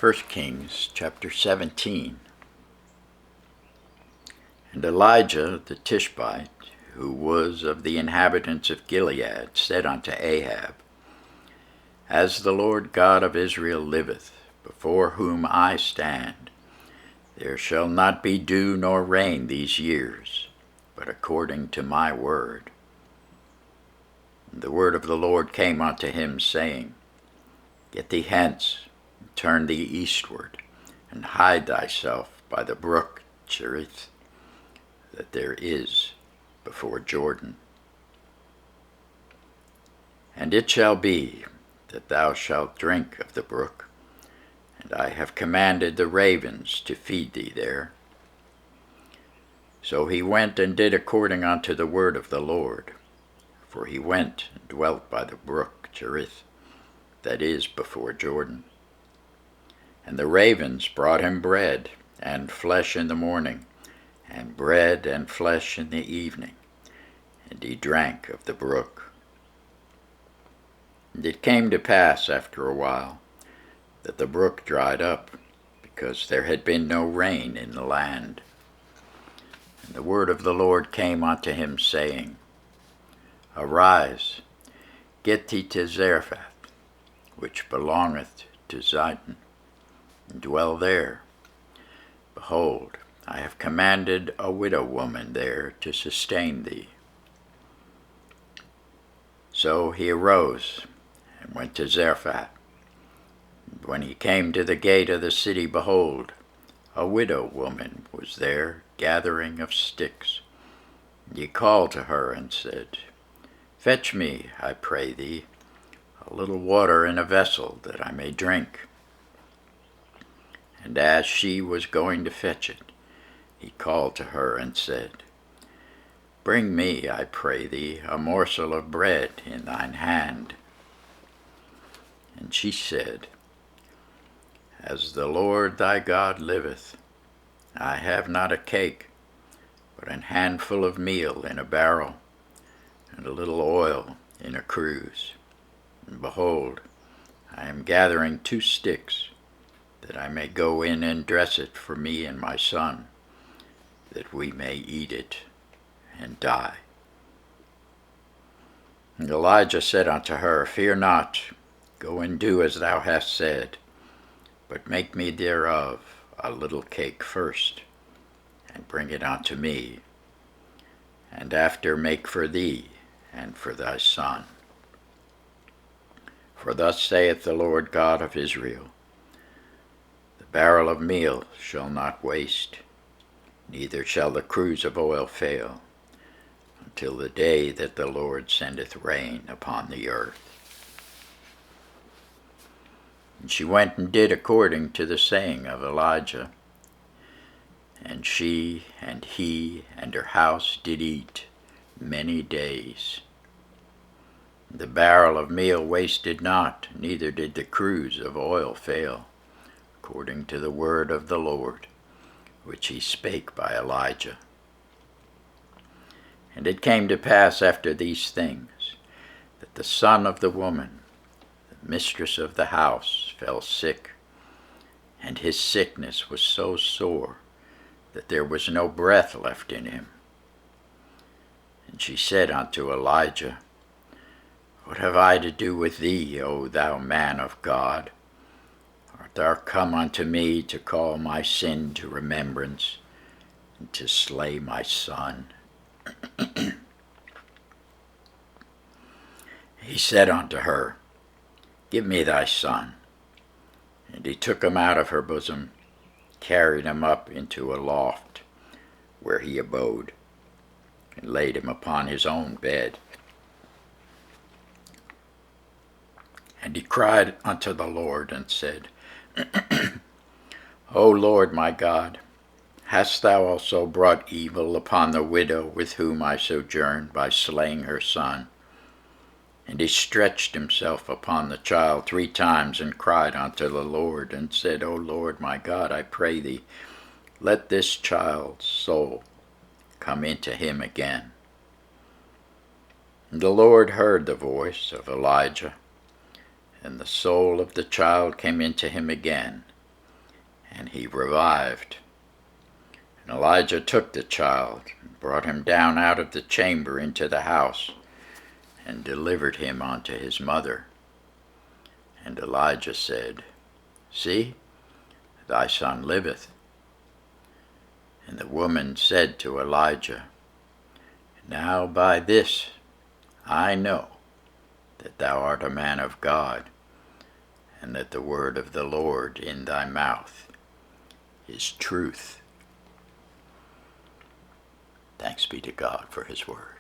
1 Kings chapter 17. And Elijah the Tishbite, who was of the inhabitants of Gilead, said unto Ahab, As the Lord God of Israel liveth, before whom I stand, there shall not be dew nor rain these years, but according to my word. And the word of the Lord came unto him, saying, Get thee hence, and turn thee eastward, and hide thyself by the brook Cherith, that there is before Jordan. And it shall be that thou shalt drink of the brook, and I have commanded the ravens to feed thee there. So he went and did according unto the word of the Lord, for he went and dwelt by the brook Cherith, that is before Jordan. And the ravens brought him bread and flesh in the morning, and bread and flesh in the evening, and he drank of the brook. And it came to pass after a while that the brook dried up, because there had been no rain in the land. And the word of the Lord came unto him, saying, Arise, get thee to Zarephath, which belongeth to Zidon, and dwell there. Behold, I have commanded a widow woman there to sustain thee. So he arose and went to Zarephath. And when he came to the gate of the city, behold, a widow woman was there gathering of sticks. And he called to her and said, Fetch me, I pray thee, a little water in a vessel, that I may drink. And as she was going to fetch it, he called to her and said, Bring me, I pray thee, a morsel of bread in thine hand. And she said, As the Lord thy God liveth, I have not a cake, but an handful of meal in a barrel, and a little oil in a cruse. And behold, I am gathering 2 sticks, that I may go in and dress it for me and my son, that we may eat it and die. And Elijah said unto her, Fear not, go and do as thou hast said, but make me thereof a little cake first, and bring it unto me, and after make for thee and for thy son. For thus saith the Lord God of Israel, The barrel of meal shall not waste, neither shall the cruse of oil fail, until the day that the Lord sendeth rain upon the earth. And she went and did according to the saying of Elijah. And she and he and her house did eat many days. The barrel of meal wasted not, neither did the cruse of oil fail, according to the word of the Lord, which he spake by Elijah. And it came to pass after these things, that the son of the woman, the mistress of the house, fell sick, and his sickness was so sore that there was no breath left in him. And she said unto Elijah, What have I to do with thee, O thou man of God? Art thou come unto me to call my sin to remembrance, and to slay my son? He said unto her, Give me thy son. And he took him out of her bosom, carried him up into a loft, where he abode, and laid him upon his own bed. And he cried unto the Lord, and said, O Lord my God, hast thou also brought evil upon the widow with whom I sojourned, by slaying her son? And he stretched himself upon the child 3 times, and cried unto the Lord, and said, O Lord my God, I pray thee, let this child's soul come into him again. And the Lord heard the voice of Elijah, and the soul of the child came into him again, and he revived. And Elijah took the child, and brought him down out of the chamber into the house, and delivered him unto his mother. And Elijah said, See, thy son liveth. And the woman said to Elijah, Now by this I know that thou art a man of God, and that the word of the Lord in thy mouth is truth. Thanks be to God for his word.